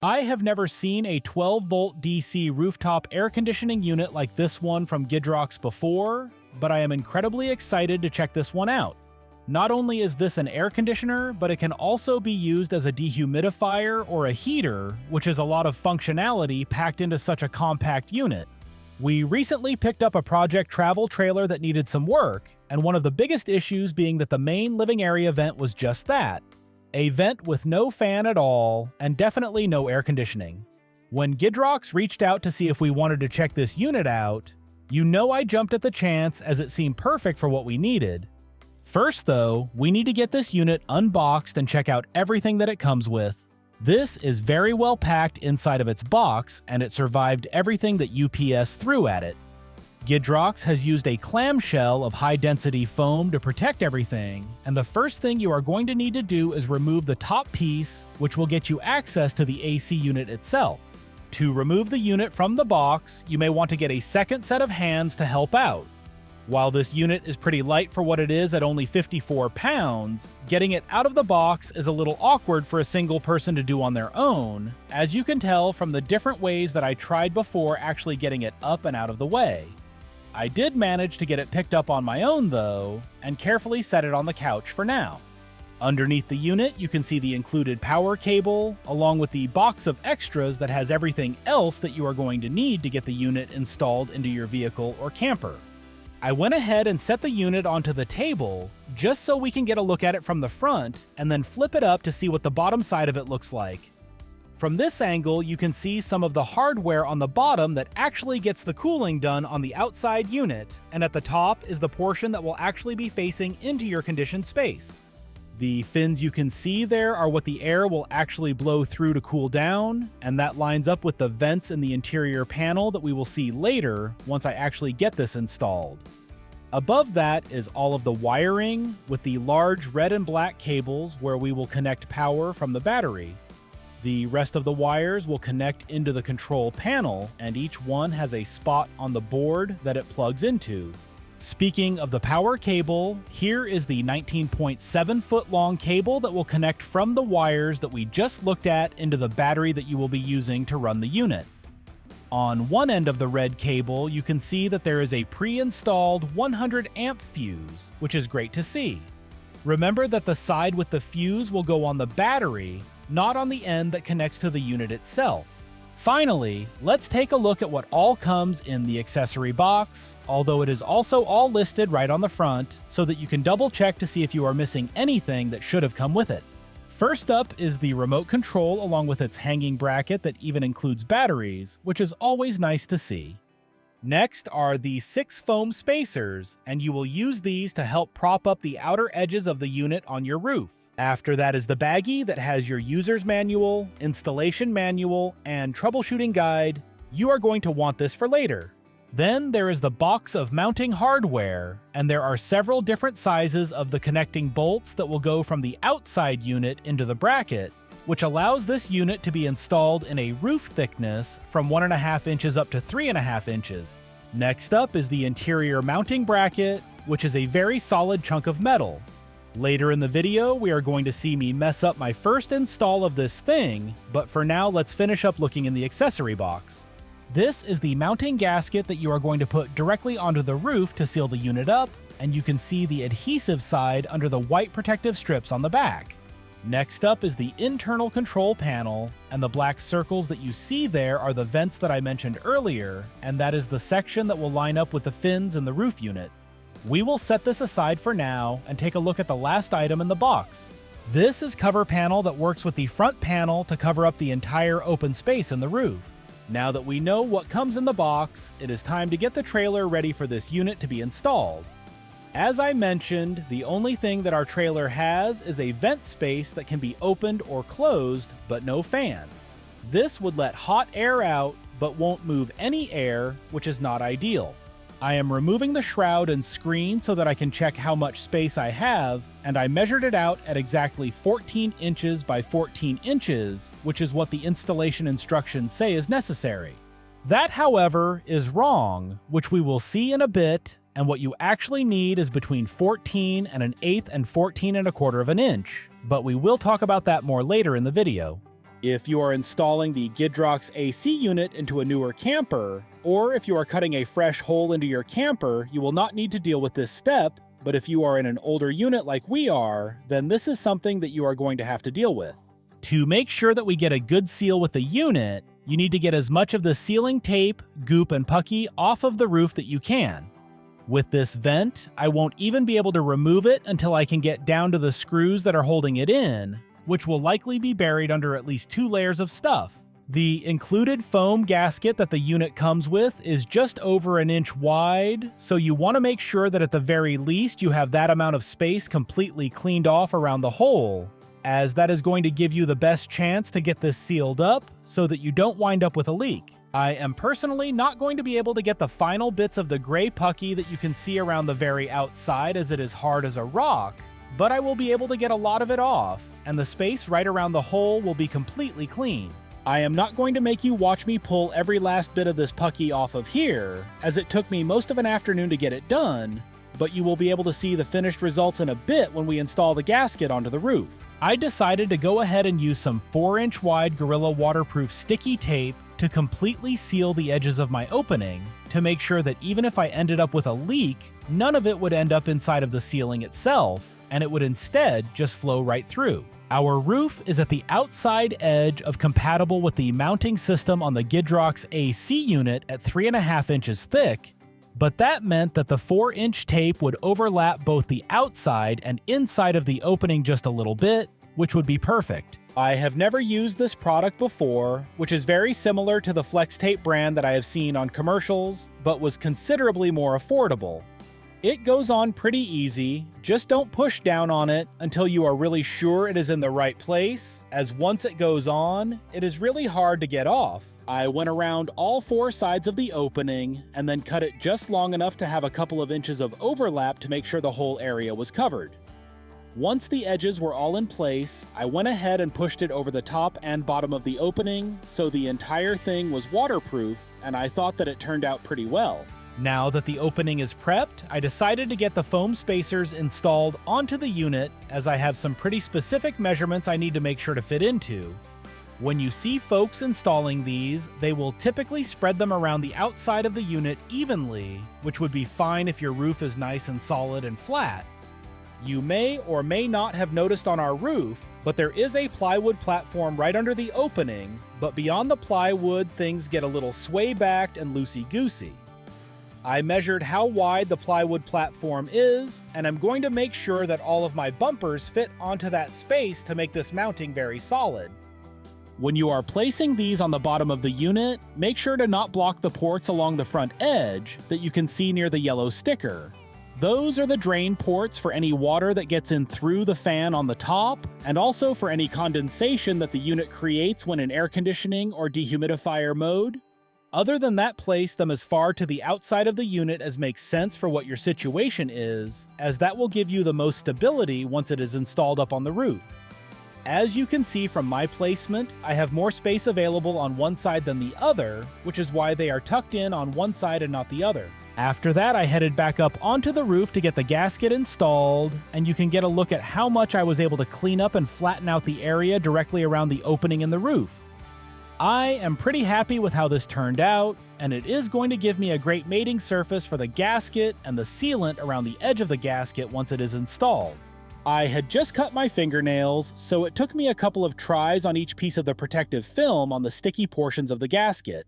I have never seen a 12-volt DC rooftop air conditioning unit like this one from Gidrox before, but I am incredibly excited to check this one out. Not only is this an air conditioner, but it can also be used as a dehumidifier or a heater, which is a lot of functionality packed into such a compact unit. We recently picked up a project travel trailer that needed some work, and one of the biggest issues being that the main living area vent was just that. A vent with no fan at all, and definitely no air conditioning. When Gidrox reached out to see if we wanted to check this unit out, you know I jumped at the chance as it seemed perfect for what we needed. First though, we need to get this unit unboxed and check out everything that it comes with. This is very well packed inside of its box, and it survived everything that UPS threw at it. Gidrox has used a clamshell of high-density foam to protect everything, and the first thing you are going to need to do is remove the top piece, which will get you access to the AC unit itself. To remove the unit from the box, you may want to get a second set of hands to help out. While this unit is pretty light for what it is at only 54 pounds, getting it out of the box is a little awkward for a single person to do on their own, as you can tell from the different ways that I tried before actually getting it up and out of the way. I did manage to get it picked up on my own though, and carefully set it on the couch for now. Underneath the unit, you can see the included power cable, along with the box of extras that has everything else that you are going to need to get the unit installed into your vehicle or camper. I went ahead and set the unit onto the table, just so we can get a look at it from the front, and then flip it up to see what the bottom side of it looks like. From this angle, you can see some of the hardware on the bottom that actually gets the cooling done on the outside unit, and at the top is the portion that will actually be facing into your conditioned space. The fins you can see there are what the air will actually blow through to cool down, and that lines up with the vents in the interior panel that we will see later once I actually get this installed. Above that is all of the wiring with the large red and black cables where we will connect power from the battery. The rest of the wires will connect into the control panel, and each one has a spot on the board that it plugs into. Speaking of the power cable, here is the 19.7-foot long cable that will connect from the wires that we just looked at into the battery that you will be using to run the unit. On one end of the red cable, you can see that there is a pre-installed 100 amp fuse, which is great to see. Remember that the side with the fuse will go on the battery, not on the end that connects to the unit itself. Finally, let's take a look at what all comes in the accessory box, although it is also all listed right on the front, so that you can double check to see if you are missing anything that should have come with it. First up is the remote control along with its hanging bracket that even includes batteries, which is always nice to see. Next are the 6 foam spacers, and you will use these to help prop up the outer edges of the unit on your roof. After that is the baggie that has your user's manual, installation manual, and troubleshooting guide. You are going to want this for later. Then there is the box of mounting hardware, and there are several different sizes of the connecting bolts that will go from the outside unit into the bracket, which allows this unit to be installed in a roof thickness from 1.5 inches up to 3.5 inches. Next up is the interior mounting bracket, which is a very solid chunk of metal. Later in the video, we are going to see me mess up my first install of this thing, but for now let's finish up looking in the accessory box. This is the mounting gasket that you are going to put directly onto the roof to seal the unit up, and you can see the adhesive side under the white protective strips on the back. Next up is the internal control panel, and the black circles that you see there are the vents that I mentioned earlier, and that is the section that will line up with the fins in the roof unit. We will set this aside for now and take a look at the last item in the box. This is cover panel that works with the front panel to cover up the entire open space in the roof. Now that we know what comes in the box, it is time to get the trailer ready for this unit to be installed. As I mentioned, the only thing that our trailer has is a vent space that can be opened or closed, but no fan. This would let hot air out, but won't move any air, which is not ideal. I am removing the shroud and screen so that I can check how much space I have, and I measured it out at exactly 14 inches by 14 inches, which is what the installation instructions say is necessary. That, however, is wrong, which we will see in a bit, and what you actually need is between 14 1/8 and 14 1/4 of an inch, but we will talk about that more later in the video. If you are installing the Gidrox AC unit into a newer camper, or if you are cutting a fresh hole into your camper, you will not need to deal with this step, but if you are in an older unit like we are, then this is something that you are going to have to deal with. To make sure that we get a good seal with the unit, you need to get as much of the sealing tape, goop, and pucky off of the roof that you can. With this vent, I won't even be able to remove it until I can get down to the screws that are holding it in, which will likely be buried under at least 2 layers of stuff. The included foam gasket that the unit comes with is just over an inch wide, so you want to make sure that at the very least you have that amount of space completely cleaned off around the hole, as that is going to give you the best chance to get this sealed up so that you don't wind up with a leak. I am personally not going to be able to get the final bits of the gray pucky that you can see around the very outside as it is hard as a rock, but I will be able to get a lot of it off, and the space right around the hole will be completely clean. I am not going to make you watch me pull every last bit of this pucky off of here, as it took me most of an afternoon to get it done, but you will be able to see the finished results in a bit when we install the gasket onto the roof. I decided to go ahead and use some 4-inch wide Gorilla waterproof sticky tape to completely seal the edges of my opening, to make sure that even if I ended up with a leak, none of it would end up inside of the ceiling itself, and it would instead just flow right through. Our roof is at the outside edge of compatible with the mounting system on the Gidrox AC unit at 3.5 inches thick, but that meant that the 4-inch tape would overlap both the outside and inside of the opening just a little bit, which would be perfect. I have never used this product before, which is very similar to the Flex Tape brand that I have seen on commercials, but was considerably more affordable. It goes on pretty easy, just don't push down on it until you are really sure it is in the right place, as once it goes on, it is really hard to get off. I went around all 4 sides of the opening, and then cut it just long enough to have a couple of inches of overlap to make sure the whole area was covered. Once the edges were all in place, I went ahead and pushed it over the top and bottom of the opening, so the entire thing was waterproof, and I thought that it turned out pretty well. Now that the opening is prepped, I decided to get the foam spacers installed onto the unit, as I have some pretty specific measurements I need to make sure to fit into. When you see folks installing these, they will typically spread them around the outside of the unit evenly, which would be fine if your roof is nice and solid and flat. You may or may not have noticed on our roof, but there is a plywood platform right under the opening, but beyond the plywood things get a little sway-backed and loosey-goosey. I measured how wide the plywood platform is, and I'm going to make sure that all of my bumpers fit onto that space to make this mounting very solid. When you are placing these on the bottom of the unit, make sure to not block the ports along the front edge that you can see near the yellow sticker. Those are the drain ports for any water that gets in through the fan on the top, and also for any condensation that the unit creates when in air conditioning or dehumidifier mode. Other than that, place them as far to the outside of the unit as makes sense for what your situation is, as that will give you the most stability once it is installed up on the roof. As you can see from my placement, I have more space available on one side than the other, which is why they are tucked in on one side and not the other. After that, I headed back up onto the roof to get the gasket installed, and you can get a look at how much I was able to clean up and flatten out the area directly around the opening in the roof. I am pretty happy with how this turned out, and it is going to give me a great mating surface for the gasket and the sealant around the edge of the gasket once it is installed. I had just cut my fingernails, so it took me a couple of tries on each piece of the protective film on the sticky portions of the gasket.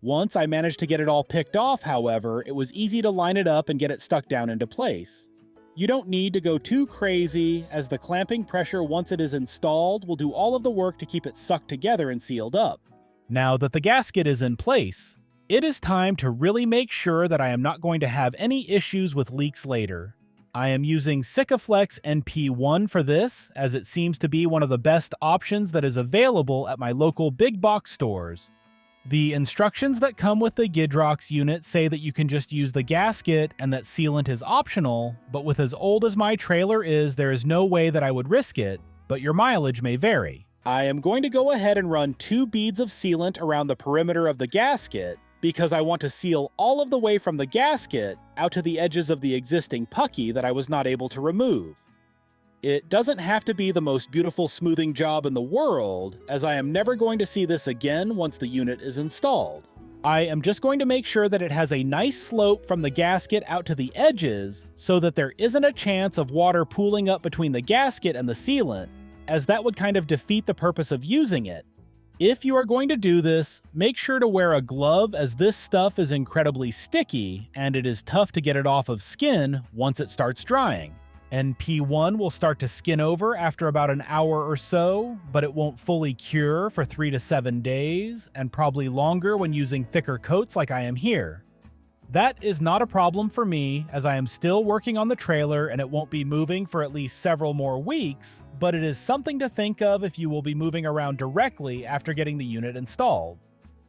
Once I managed to get it all picked off, however, it was easy to line it up and get it stuck down into place. You don't need to go too crazy, as the clamping pressure once it is installed will do all of the work to keep it sucked together and sealed up. Now that the gasket is in place, it is time to really make sure that I am not going to have any issues with leaks later. I am using Sikaflex NP1 for this, as it seems to be one of the best options that is available at my local big box stores. The instructions that come with the Gidrox unit say that you can just use the gasket and that sealant is optional, but with as old as my trailer is, there is no way that I would risk it, but your mileage may vary. I am going to go ahead and run 2 beads of sealant around the perimeter of the gasket, because I want to seal all of the way from the gasket out to the edges of the existing pucky that I was not able to remove. It doesn't have to be the most beautiful smoothing job in the world, as I am never going to see this again once the unit is installed. I am just going to make sure that it has a nice slope from the gasket out to the edges so that there isn't a chance of water pooling up between the gasket and the sealant, as that would kind of defeat the purpose of using it. If you are going to do this, make sure to wear a glove, as this stuff is incredibly sticky and it is tough to get it off of skin once it starts drying. NP1 will start to skin over after about an hour or so, but it won't fully cure for 3 to 7 days, and probably longer when using thicker coats like I am here. That is not a problem for me, as I am still working on the trailer and it won't be moving for at least several more weeks, but it is something to think of if you will be moving around directly after getting the unit installed.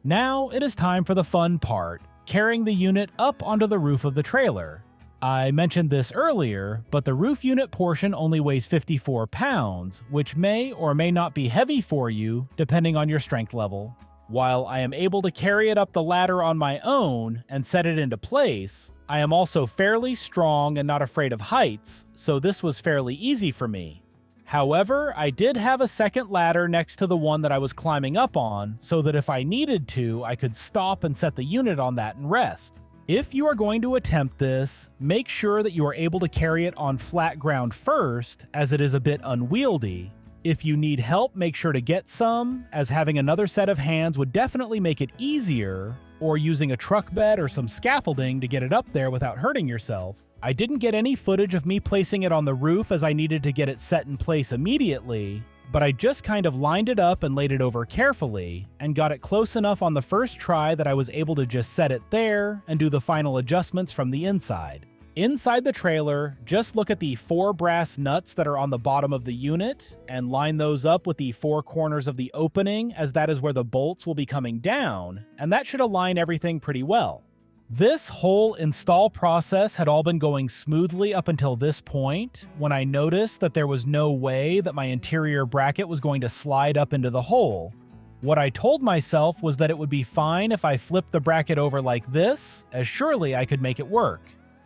Now it is time for the fun part, carrying the unit up onto the roof of the trailer. I mentioned this earlier, but the roof unit portion only weighs 54 pounds, which may or may not be heavy for you, depending on your strength level. While I am able to carry it up the ladder on my own and set it into place, I am also fairly strong and not afraid of heights, so this was fairly easy for me. However, I did have a second ladder next to the one that I was climbing up on, so that if I needed to, I could stop and set the unit on that and rest. If you are going to attempt this, make sure that you are able to carry it on flat ground first, as it is a bit unwieldy. If you need help, make sure to get some, as having another set of hands would definitely make it easier, or using a truck bed or some scaffolding to get it up there without hurting yourself. I didn't get any footage of me placing it on the roof as I needed to get it set in place immediately, but I just kind of lined it up and laid it over carefully, and got it close enough on the first try that I was able to just set it there and do the final adjustments from the inside. Inside the trailer, just look at the 4 brass nuts that are on the bottom of the unit, and line those up with the 4 corners of the opening, as that is where the bolts will be coming down, and that should align everything pretty well. This whole install process had all been going smoothly up until this point, when I noticed that there was no way that my interior bracket was going to slide up into the hole. What I told myself was that it would be fine if I flipped the bracket over like this, as surely I could make it work.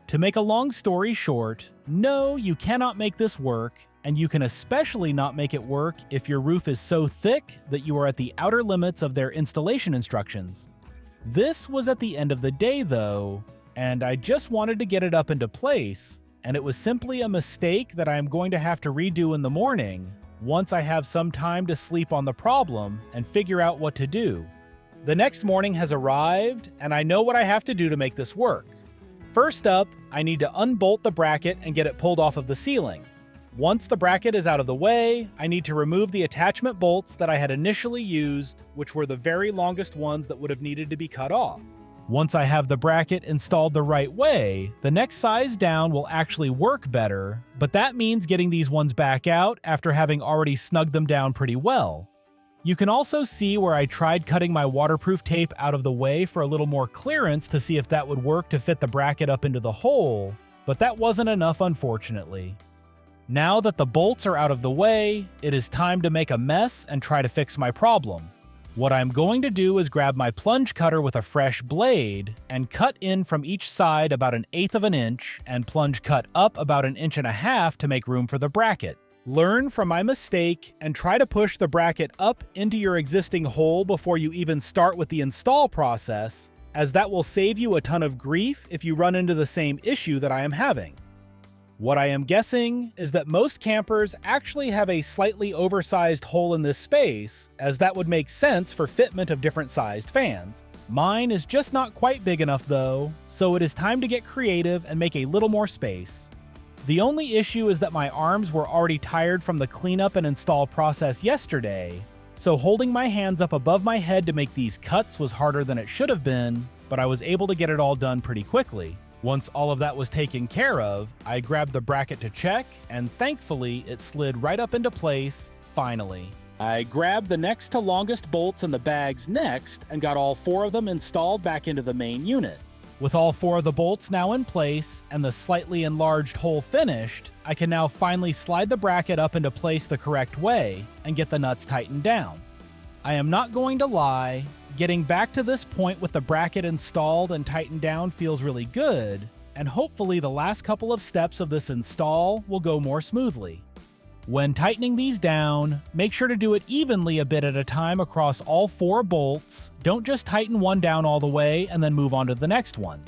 To make a long story short, no, you cannot make this work, and you can especially not make it work if your roof is so thick that you are at the outer limits of their installation instructions. This was at the end of the day though, and I just wanted to get it up into place, and it was simply a mistake that I am going to have to redo in the morning, once I have some time to sleep on the problem and figure out what to do. The next morning has arrived, and I know what I have to do to make this work. First up, I need to unbolt the bracket and get it pulled off of the ceiling. Once the bracket is out of the way, I need to remove the attachment bolts that I had initially used, which were the very longest ones that would have needed to be cut off. Once I have the bracket installed the right way, the next size down will actually work better, but that means getting these ones back out after having already snugged them down pretty well. You can also see where I tried cutting my waterproof tape out of the way for a little more clearance to see if that would work to fit the bracket up into the hole, but that wasn't enough, unfortunately. Now that the bolts are out of the way, it is time to make a mess and try to fix my problem. What I'm going to do is grab my plunge cutter with a fresh blade and cut in from each side about 1/8 of an inch and plunge cut up about 1.5 inches to make room for the bracket. Learn from my mistake and try to push the bracket up into your existing hole before you even start with the install process, as that will save you a ton of grief if you run into the same issue that I am having. What I am guessing is that most campers actually have a slightly oversized hole in this space, as that would make sense for fitment of different sized fans. Mine is just not quite big enough though, so it is time to get creative and make a little more space. The only issue is that my arms were already tired from the cleanup and install process yesterday, so holding my hands up above my head to make these cuts was harder than it should have been, but I was able to get it all done pretty quickly. Once all of that was taken care of, I grabbed the bracket to check, and thankfully it slid right up into place, finally. I grabbed the next to longest bolts in the bags next and got all 4 of them installed back into the main unit. With all 4 of the bolts now in place and the slightly enlarged hole finished, I can now finally slide the bracket up into place the correct way and get the nuts tightened down. I am not going to lie, getting back to this point with the bracket installed and tightened down feels really good, and hopefully the last couple of steps of this install will go more smoothly. When tightening these down, make sure to do it evenly a bit at a time across all 4 bolts. Don't just tighten one down all the way and then move on to the next one.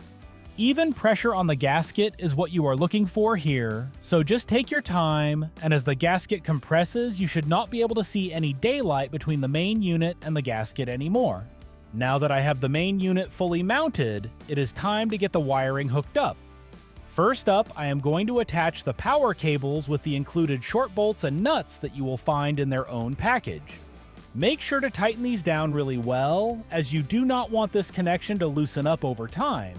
Even pressure on the gasket is what you are looking for here, so just take your time, and as the gasket compresses, you should not be able to see any daylight between the main unit and the gasket anymore. Now that I have the main unit fully mounted, it is time to get the wiring hooked up. First up, I am going to attach the power cables with the included short bolts and nuts that you will find in their own package. Make sure to tighten these down really well, as you do not want this connection to loosen up over time.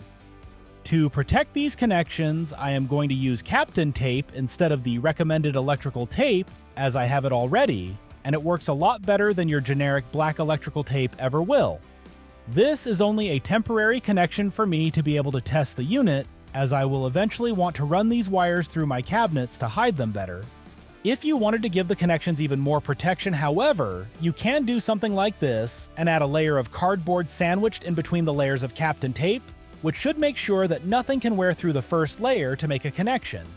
To protect these connections, I am going to use Kapton tape instead of the recommended electrical tape, as I have it already, and it works a lot better than your generic black electrical tape ever will. This is only a temporary connection for me to be able to test the unit, as I will eventually want to run these wires through my cabinets to hide them better. If you wanted to give the connections even more protection, however, you can do something like this and add a layer of cardboard sandwiched in between the layers of Kapton tape, which should make sure that nothing can wear through the first layer to make a connection.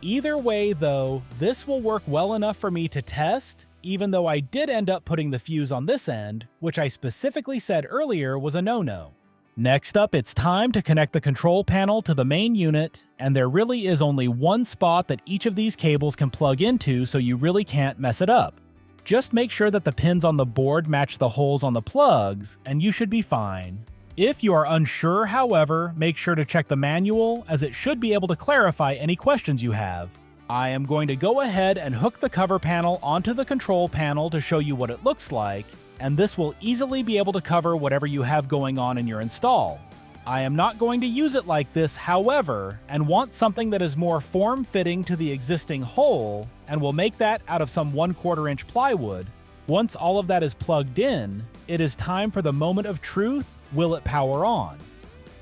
Either way though, this will work well enough for me to test, even though I did end up putting the fuse on this end, which I specifically said earlier was a no-no. Next up, it's time to connect the control panel to the main unit, and there really is only one spot that each of these cables can plug into, so you really can't mess it up. Just make sure that the pins on the board match the holes on the plugs, and you should be fine. If you are unsure, however, make sure to check the manual, as it should be able to clarify any questions you have. I am going to go ahead and hook the cover panel onto the control panel to show you what it looks like, and this will easily be able to cover whatever you have going on in your install. I am not going to use it like this, however, and want something that is more form-fitting to the existing hole, and will make that out of some 1/4 inch plywood. Once all of that is plugged in, it is time for the moment of truth. Will it power on?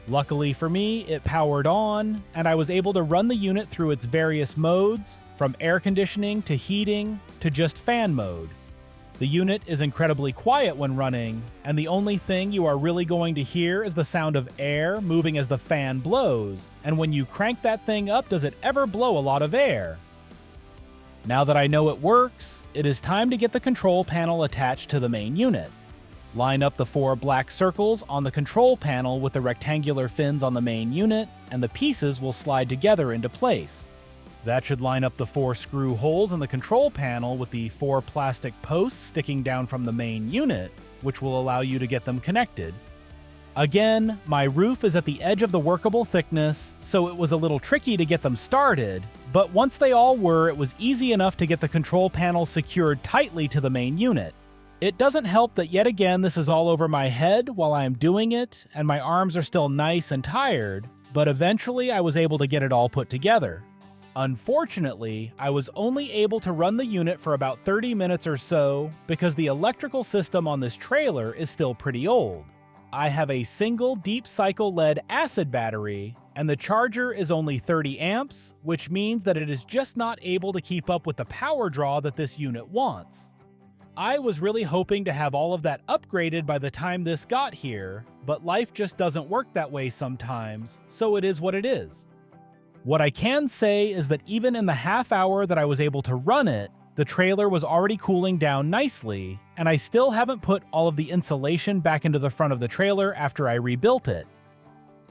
Luckily for me, it powered on, and I was able to run the unit through its various modes, from air conditioning to heating to just fan mode. The unit is incredibly quiet when running, and the only thing you are really going to hear is the sound of air moving as the fan blows, and when you crank that thing up, does it ever blow a lot of air? Now that I know it works, it is time to get the control panel attached to the main unit. Line up the 4 black circles on the control panel with the rectangular fins on the main unit, and the pieces will slide together into place. That should line up the 4 screw holes in the control panel with the 4 plastic posts sticking down from the main unit, which will allow you to get them connected. Again, my roof is at the edge of the workable thickness, so it was a little tricky to get them started, but once they all were, it was easy enough to get the control panel secured tightly to the main unit. It doesn't help that yet again this is all over my head while I am doing it, and my arms are still nice and tired, but eventually I was able to get it all put together. Unfortunately, I was only able to run the unit for about 30 minutes or so because the electrical system on this trailer is still pretty old. I have a single deep cycle lead acid battery, and the charger is only 30 amps, which means that it is just not able to keep up with the power draw that this unit wants. I was really hoping to have all of that upgraded by the time this got here, but life just doesn't work that way sometimes, so it is what it is. What I can say is that even in the half hour that I was able to run it, the trailer was already cooling down nicely, and I still haven't put all of the insulation back into the front of the trailer after I rebuilt it.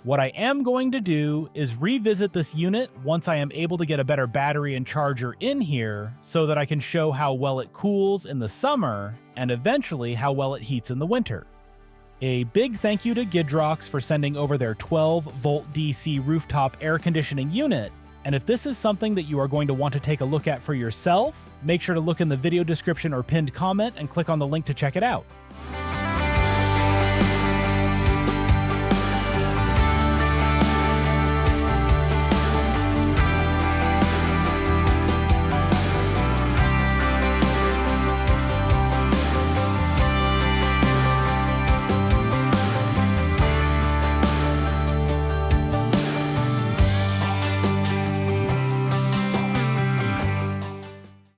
What I am going to do is revisit this unit once I am able to get a better battery and charger in here so that I can show how well it cools in the summer and eventually how well it heats in the winter. A big thank you to Gidrox for sending over their 12-volt DC rooftop air conditioning unit, and if this is something that you are going to want to take a look at for yourself, make sure to look in the video description or pinned comment and click on the link to check it out.